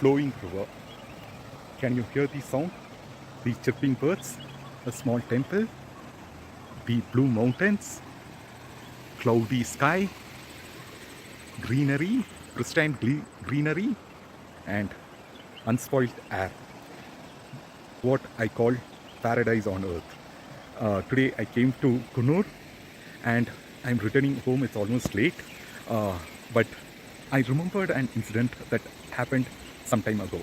flowing river. Can you hear the sound? The chirping birds, a small temple, the blue mountains, cloudy sky, greenery, pristine greenery, and unspoiled air. What I call paradise on earth. Today I came to Kunur and I'm returning home. It's almost late, but I remembered an incident that happened some time ago.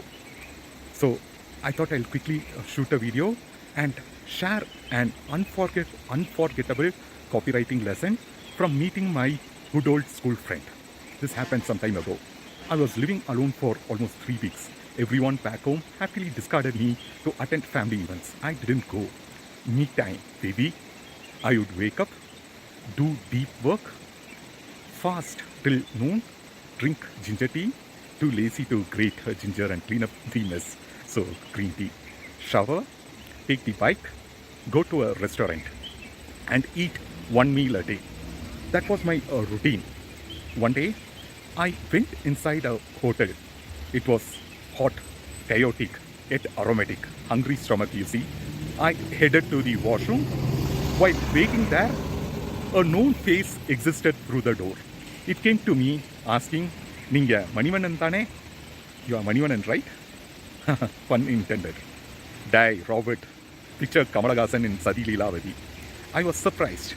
So I thought I'll quickly shoot a video and share an unforgettable copywriting lesson from meeting my good old school friend. This happened some time ago. I was living alone for almost 3 weeks. Everyone back home happily discarded me to attend family events. I didn't go. Me time, baby. I would wake up, do deep work, fast till noon, drink ginger tea, too lazy to grate ginger and clean up the mess. So green tea, shower, take the bike, go to a restaurant and eat one meal a day. That was my routine. One day, I went inside a hotel. It was hot, chaotic, yet aromatic. Hungry stomach, you see. I headed to the washroom. While waiting there, a known face existed through the door. It came to me asking, "Ninga Manivanan tane? You are Manivanan, right?" Pun intended. Die, Robert. Picture Kamalagasan in Sadi Leelavati. I was surprised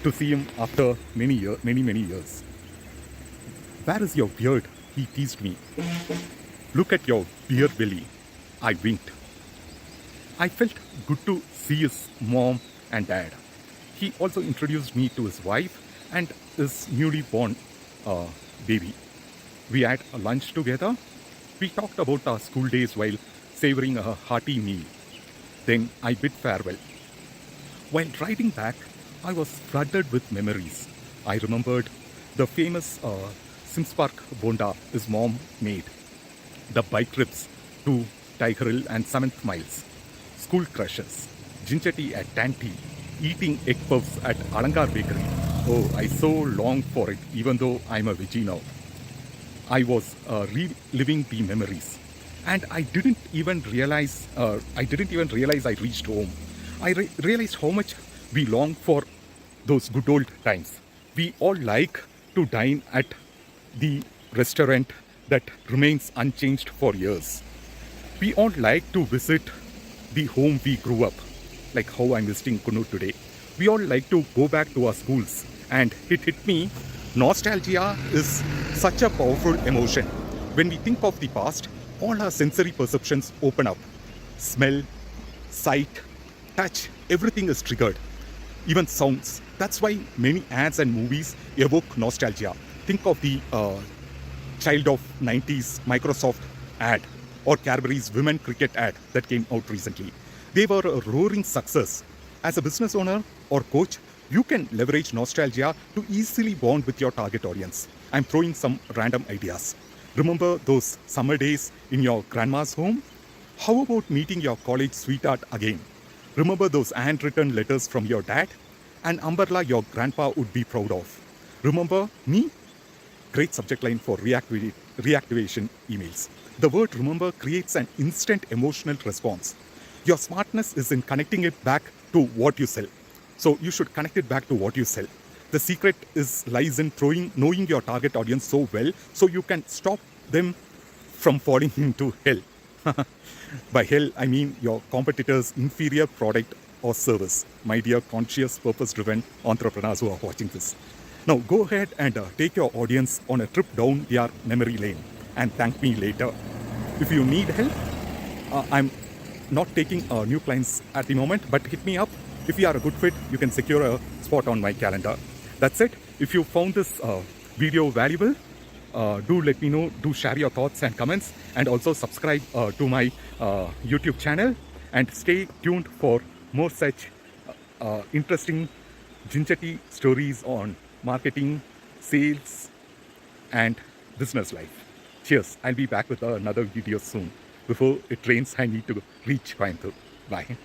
to see him after many years. "Where is your beard?" he teased me. "Look at your beer belly." I winked. I felt good to see his mom and dad. He also introduced me to his wife and his newly born baby. We had a lunch together. We talked about our school days while savoring a hearty meal. Then I bid farewell. While riding back, I was flooded with memories. I remembered the famous Sims Park Bonda his mom made, the bike trips to Tiger Hill and 7th Miles, school crushes, ginger tea at Tanti, eating egg puffs at Alangar Bakery. Oh, I so long for it, even though I'm a veggie now. I was reliving the memories, and I didn't even realize I reached home. I realized how much we long for those good old times. We all like to dine at the restaurant that remains unchanged for years. We all like to visit the home we grew up, like how I'm visiting Kunur today. We all like to go back to our schools, and it hit me. Nostalgia is such a powerful emotion. When we think of the past, all our sensory perceptions open up. Smell, sight, touch, everything is triggered. Even sounds. That's why many ads and movies evoke nostalgia. Think of the child of 90s Microsoft ad or Cadbury's women cricket ad that came out recently. They were a roaring success. As a business owner or coach, you can leverage nostalgia to easily bond with your target audience. I'm throwing some random ideas. Remember those summer days in your grandma's home? How about meeting your college sweetheart again? Remember those handwritten letters from your dad? An umbrella your grandpa would be proud of. Remember me? Great subject line for reactivation emails. The word remember creates an instant emotional response. Your smartness is in connecting it back to what you sell. So you should connect it back to what you sell. The secret lies in knowing your target audience so well so you can stop them from falling into hell. By hell, I mean your competitor's inferior product or service. My dear conscious, purpose-driven entrepreneurs who are watching this. Now go ahead and take your audience on a trip down their memory lane and thank me later. If you need help, I'm not taking new clients at the moment, but hit me up. If you are a good fit, you can secure a spot on my calendar. That's it. If you found this video valuable, do let me know. Do share your thoughts and comments, and also subscribe to my YouTube channel, and stay tuned for more such interesting ginger tea stories on marketing, sales, and business life. Cheers. I'll be back with another video soon. Before it rains, I need to reach Coimbatore. Bye.